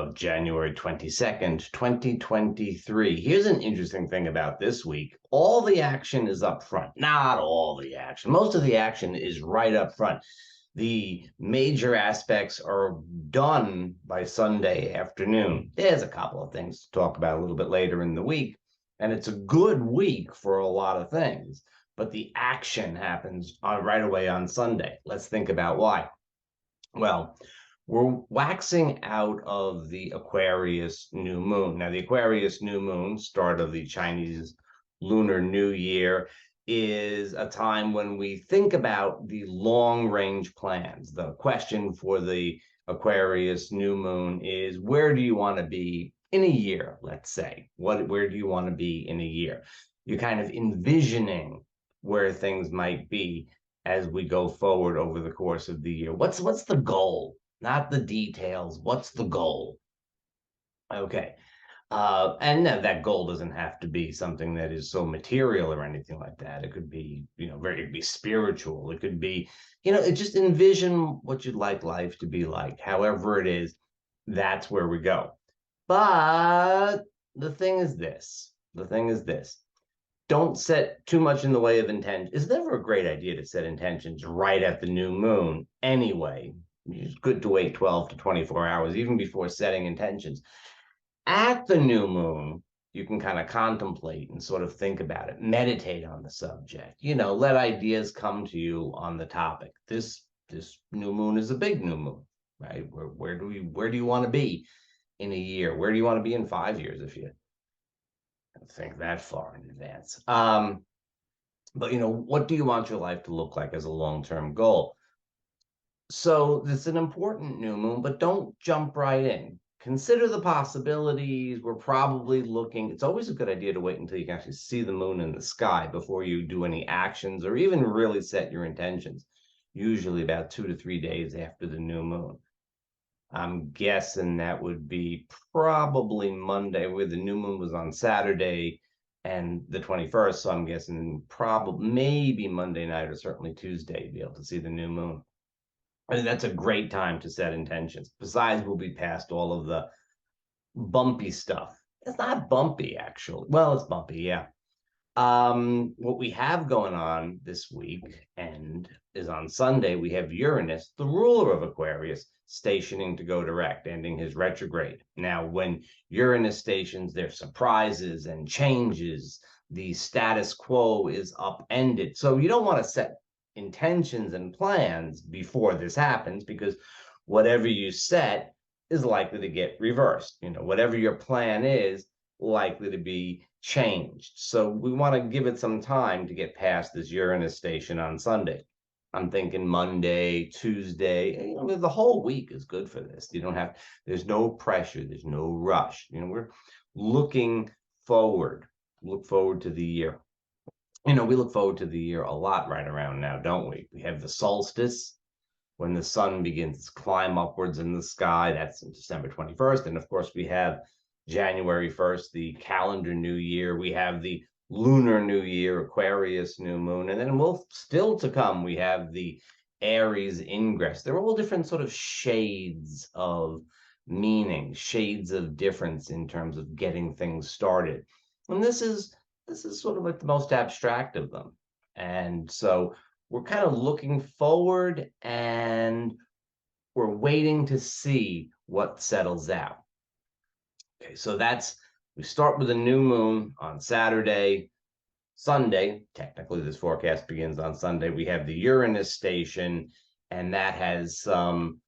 of January 22nd, 2023. Here's an interesting thing about this week. All the action is up front. Not all the action. Most of the action is right up front. The major aspects are done by Sunday afternoon. There's a couple of things to talk about a little bit later in the week, and it's a good week for a lot of things, but the action happens right away on Sunday. Let's think about why. Well, we're waxing out of the Aquarius New Moon. Now, the Aquarius New Moon, start of the Chinese Lunar New Year, is a time when we think about the long-range plans. The question for the Aquarius New Moon is, where do you want to be in a year, let's say? Where do you want to be in a year? You're kind of envisioning where things might be as we go forward over the course of the year. What's the goal? Not the details. What's the goal? Okay. And that goal doesn't have to be something that is so material or anything like that. It could be, it could be spiritual. It could be, it just envision what you'd like life to be like. However it is, that's where we go. But the thing is this. Don't set too much in the way of intention. It's never a great idea to set intentions right at the new moon anyway. It's good to wait 12 to 24 hours, even before setting intentions. At the new moon, you can kind of contemplate and sort of think about it, meditate on the subject, let ideas come to you on the topic. This new moon is a big new moon, right? Where do you want to be in a year? Where do you want to be in 5 years if you think that far in advance? But what do you want your life to look like as a long-term goal? So this is an important new moon, but don't jump right in. Consider the possibilities. We're probably looking, it's always a good idea to wait until you can actually see the moon in the sky before you do any actions or even really set your intentions, usually about 2 to 3 days after the new moon. I'm guessing that would be probably Monday, where the new moon was on Saturday and the 21st. So I'm guessing probably maybe Monday night or certainly Tuesday to be able to see the new moon. I mean, that's a great time to set intentions. Besides, we'll be past all of the bumpy stuff. It's not bumpy, actually. Well, it's bumpy, yeah. What we have going on this week and is on Sunday, we have Uranus, the ruler of Aquarius, stationing to go direct, ending his retrograde. Now, when Uranus stations, there's surprises and changes. The status quo is upended. So you don't want to set intentions and plans before this happens, because whatever you set is likely to get reversed. Whatever your plan is likely to be changed. So we want to give it some time to get past this Uranus station on Sunday. I'm thinking Monday, Tuesday, the whole week is good for this. There's no pressure, there's no rush. We're looking forward. Look forward to the year. We look forward to the year a lot right around now, don't we? We have the solstice, when the sun begins to climb upwards in the sky. That's on December 21st. And of course, we have January 1st, the calendar new year. We have the lunar new year, Aquarius new moon. And then still to come, we have the Aries ingress. They're all different sort of shades of meaning, shades of difference in terms of getting things started. And this is sort of like the most abstract of them. And so we're kind of looking forward and we're waiting to see what settles out. Okay, so we start with a new moon on Saturday. Sunday, technically this forecast begins on Sunday, we have the Uranus station, and that has some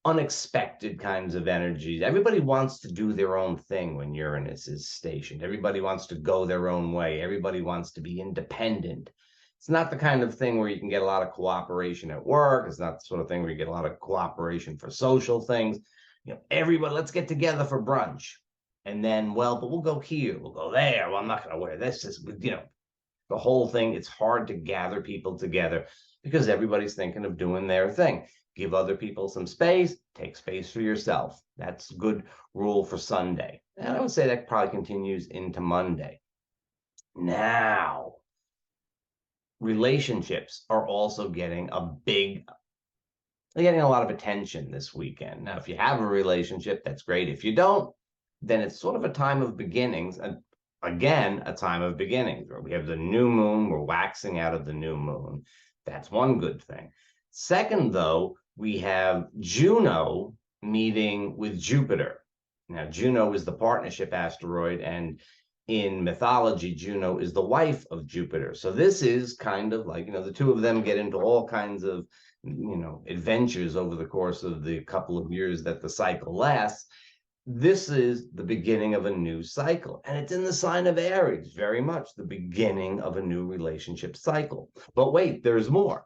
unexpected kinds of energies. Everybody wants to do their own thing when Uranus is stationed. Everybody wants to go their own way. Everybody wants to be independent. It's not the kind of thing where you can get a lot of cooperation at work. It's not the sort of thing where you get a lot of cooperation for social things. Everybody, let's get together for brunch. And then, but we'll go here, we'll go there. Well, I'm not going to wear this. The whole thing, it's hard to gather people together because everybody's thinking of doing their thing. Give other people some space, take space for yourself. That's a good rule for Sunday. And I would say that probably continues into Monday. Now, relationships are also getting a big They're getting a lot of attention this weekend. Now, if you have a relationship, that's great. If you don't, then it's sort of a time of beginnings. Again, a time of beginnings where we have the new moon, we're waxing out of the new moon. That's one good thing. Second, though, we have Juno meeting with Jupiter. Now, Juno is the partnership asteroid, and in mythology, Juno is the wife of Jupiter. So this is kind of like, the two of them get into all kinds of, adventures over the course of the couple of years that the cycle lasts. This is the beginning of a new cycle, and it's in the sign of Aries, very much the beginning of a new relationship cycle. But wait, there's more.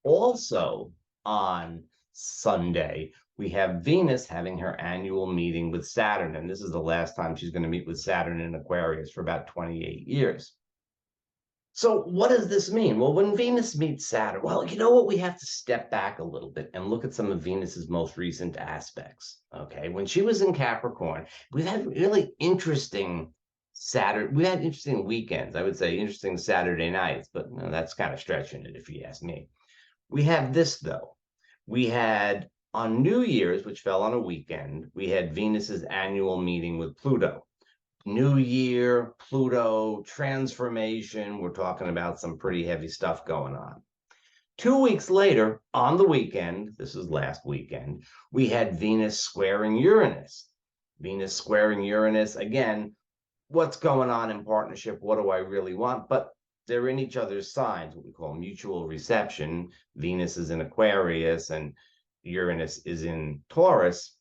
Also on Sunday, we have Venus having her annual meeting with Saturn, and this is the last time she's going to meet with Saturn in Aquarius for about 28 years. So what does this mean? Well, when Venus meets Saturn, well, you know what? We have to step back a little bit and look at some of Venus's most recent aspects. Okay, when she was in Capricorn, we've had really interesting we had interesting weekends. I would say interesting Saturday nights, but that's kind of stretching it if you ask me. We have this though. We had on New Year's, which fell on a weekend, we had Venus's annual meeting with Pluto. New Year, Pluto, transformation. We're talking about some pretty heavy stuff going on. 2 weeks later, on the weekend, this is last weekend, we had Venus squaring Uranus. Venus squaring Uranus, again, what's going on in partnership? What do I really want? But they're in each other's signs, what we call mutual reception. Venus is in Aquarius and Uranus is in Taurus.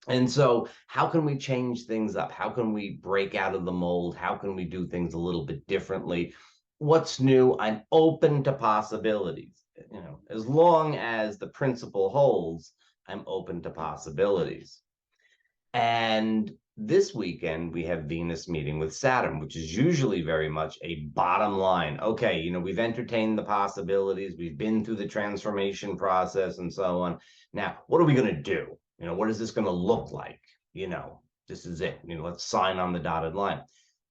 And so how can we change things up? How can we break out of the mold? How can we do things a little bit differently? What's new? I'm open to possibilities. As long as the principle holds, I'm open to possibilities. And this weekend, we have Venus meeting with Saturn, which is usually very much a bottom line. Okay, we've entertained the possibilities. We've been through the transformation process and so on. Now, what are we going to do? What is this going to look like? This is it. Let's sign on the dotted line.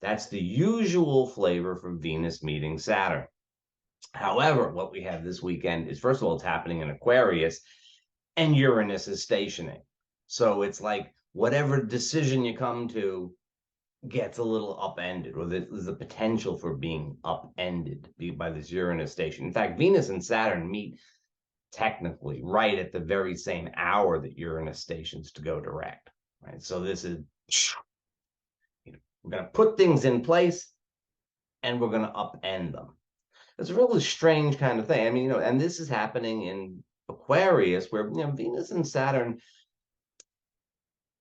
That's the usual flavor for Venus meeting Saturn. However, what we have this weekend is, first of all, it's happening in Aquarius, and Uranus is stationing. So it's like whatever decision you come to gets a little upended, or there's the potential for being upended by this Uranus station. In fact, Venus and Saturn meet technically right at the very same hour that Uranus stations to go direct, right? So this is, we're going to put things in place and we're going to upend them. It's a really strange kind of thing. I mean, and this is happening in Aquarius where, Venus and Saturn,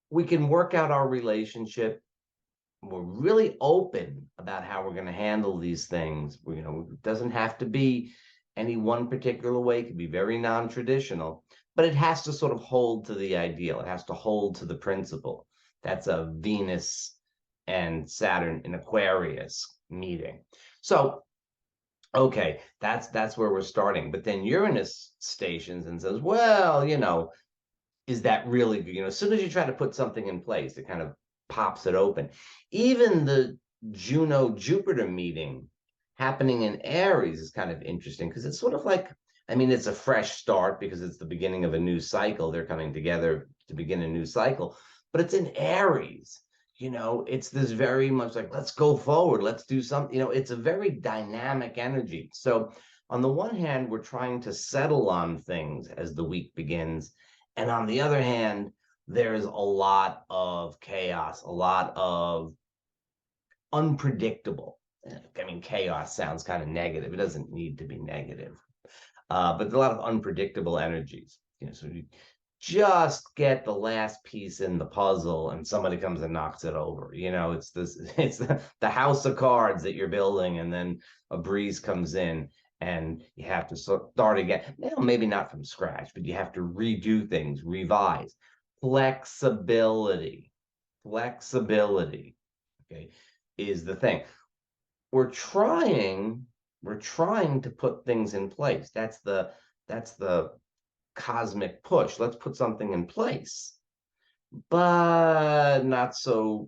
we can work out our relationship. We're really open about how we're going to handle these things. It doesn't have to be any one particular way. It can be very non-traditional, but it has to sort of hold to the ideal. It has to hold to the principle. That's a Venus and Saturn in Aquarius meeting. So, okay, that's where we're starting. But then Uranus stations and says, well, is that really good? As soon as you try to put something in place, it kind of pops it open. Even the Juno-Jupiter meeting happening in Aries is kind of interesting because it's sort of like, it's a fresh start because it's the beginning of a new cycle. They're coming together to begin a new cycle, but it's in Aries. It's this very much like, let's go forward, let's do something. It's a very dynamic energy. So on the one hand, we're trying to settle on things as the week begins. And on the other hand, there's a lot of chaos, a lot of unpredictable. Chaos sounds kind of negative. It doesn't need to be negative. But there's a lot of unpredictable energies. So you just get the last piece in the puzzle and somebody comes and knocks it over. It's the house of cards that you're building, and then a breeze comes in and you have to start again. Maybe not from scratch, but you have to redo things, revise. Flexibility, okay, is the thing. We're trying to put things in place. That's the cosmic push. Let's put something in place, but not so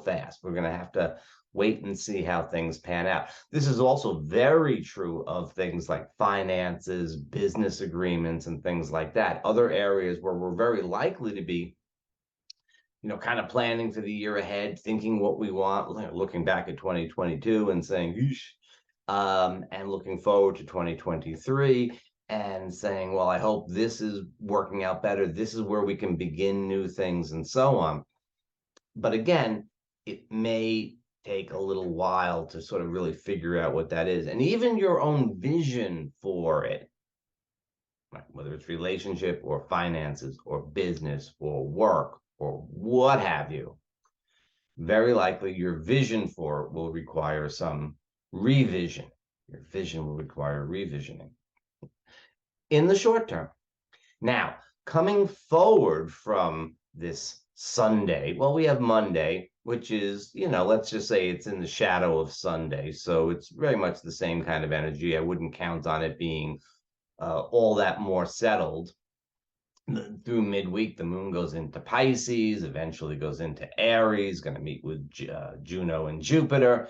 fast. We're going to have to wait and see how things pan out. This is also very true of things like finances, business agreements, and things like that. Other areas where we're very likely to be, kind of planning for the year ahead, thinking what we want, looking back at 2022 and saying, Eesh, and looking forward to 2023 and saying, well, I hope this is working out better. This is where we can begin new things and so on. But again, it may take a little while to sort of really figure out what that is. And even your own vision for it, right, whether it's relationship or finances or business or work or what have you, very likely your vision for it will require some revision. Your vision will require revisioning in the short term. Now, coming forward from this Sunday, well, we have Monday, which is, let's just say it's in the shadow of Sunday. So it's very much the same kind of energy. I wouldn't count on it being all that more settled. Through midweek, the moon goes into Pisces, eventually goes into Aries, going to meet with Juno and Jupiter.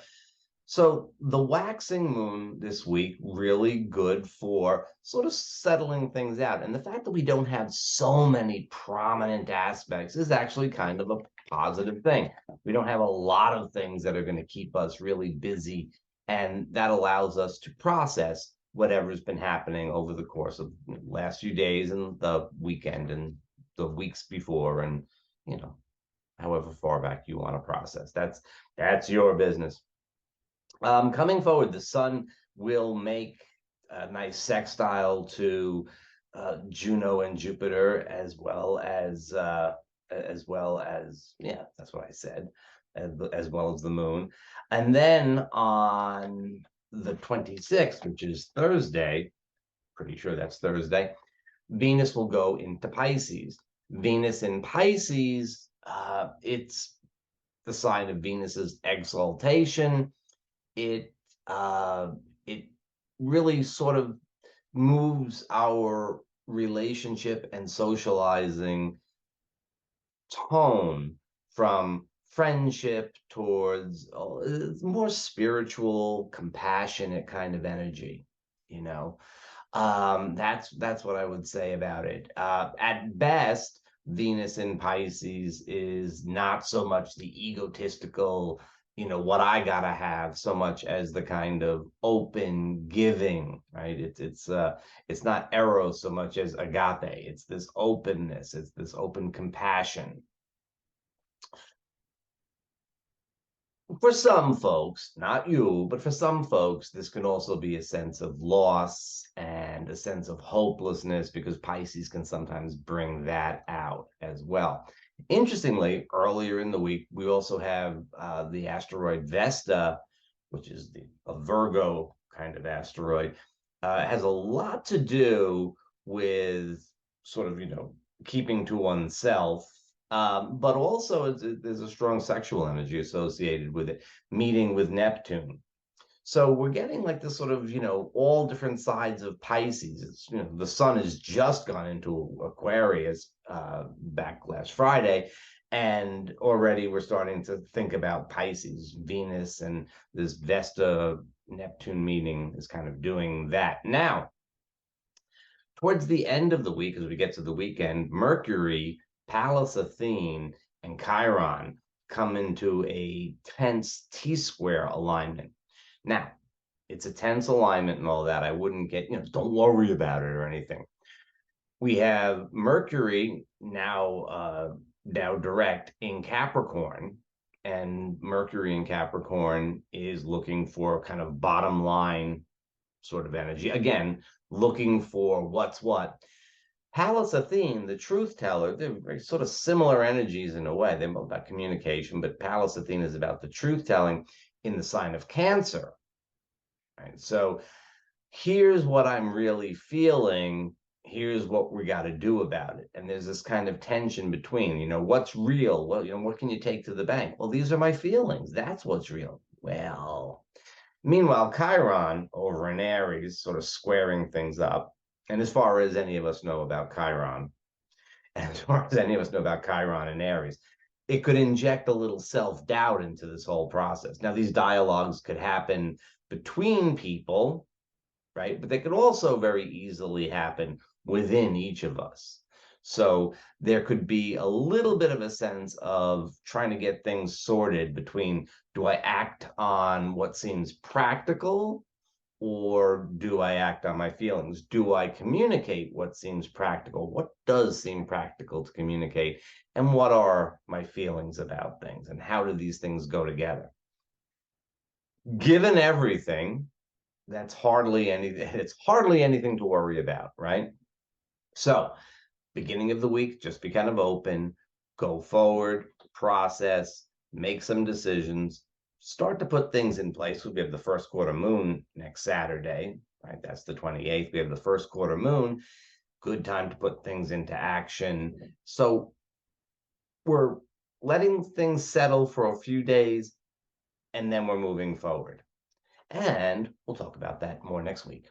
So the waxing moon this week, really good for sort of settling things out. And the fact that we don't have so many prominent aspects is actually kind of a positive thing. We don't have a lot of things that are going to keep us really busy, and that allows us to process whatever's been happening over the course of the last few days and the weekend and the weeks before, and however far back you want to process. That's your business. Coming forward, the sun will make a nice sextile to Juno and Jupiter, as well as that's what I said, as well as the moon. And then on the 26th, which is Thursday, pretty sure that's Thursday, Venus will go into Pisces. Venus in Pisces, it's the sign of Venus's exaltation. It really sort of moves our relationship and socializing tone from friendship towards more spiritual, compassionate kind of energy. That's what I would say about it. At best, Venus in Pisces is not so much the egotistical, what I gotta have, so much as the kind of open giving, right? It's not eros so much as agape. It's this openness. It's this open compassion. For some folks, not you, but for some folks, this can also be a sense of loss and a sense of hopelessness, because Pisces can sometimes bring that out as well. Interestingly, earlier in the week, we also have the asteroid Vesta, which is a Virgo kind of asteroid. Has a lot to do with sort of, keeping to oneself, but also there's a strong sexual energy associated with it, meeting with Neptune. So we're getting like this sort of, all different sides of Pisces. It's, the sun has just gone into Aquarius back last Friday, and already we're starting to think about Pisces. Venus and this Vesta Neptune meeting is kind of doing that. Now, towards the end of the week, as we get to the weekend, Mercury, Pallas Athene, and Chiron come into a tense T-square alignment. Now, it's a tense alignment and all that. I wouldn't get, don't worry about it or anything. We have Mercury now direct in Capricorn, and Mercury in Capricorn is looking for kind of bottom line sort of energy. Again, looking for what's what. Pallas Athene, the truth teller, they're very sort of similar energies in a way. They're both about communication, but Pallas Athene is about the truth telling in the sign of Cancer. Right? So here's what I'm really feeling. Here's what we got to do about it. And there's this kind of tension between, what's real? Well, what can you take to the bank? Well, these are my feelings. That's what's real. Well, meanwhile, Chiron over in Aries, sort of squaring things up. And as far as any of us know about Chiron, and as far as any of us know about Chiron and Aries, it could inject a little self-doubt into this whole process. Now, these dialogues could happen between people, right? But they could also very easily happen within each of us. So there could be a little bit of a sense of trying to get things sorted between, do I act on what seems practical, or do I act on my feelings? Do I communicate what seems practical? What does seem practical to communicate? And what are my feelings about things? And how do these things go together? Given everything, it's hardly anything to worry about, right? So, beginning of the week, just be kind of open, go forward, process, make some decisions, start to put things in place. We have the first quarter moon next Saturday, right? That's the 28th. We have the first quarter moon. Good time to put things into action. So we're letting things settle for a few days, and then we're moving forward. And we'll talk about that more next week.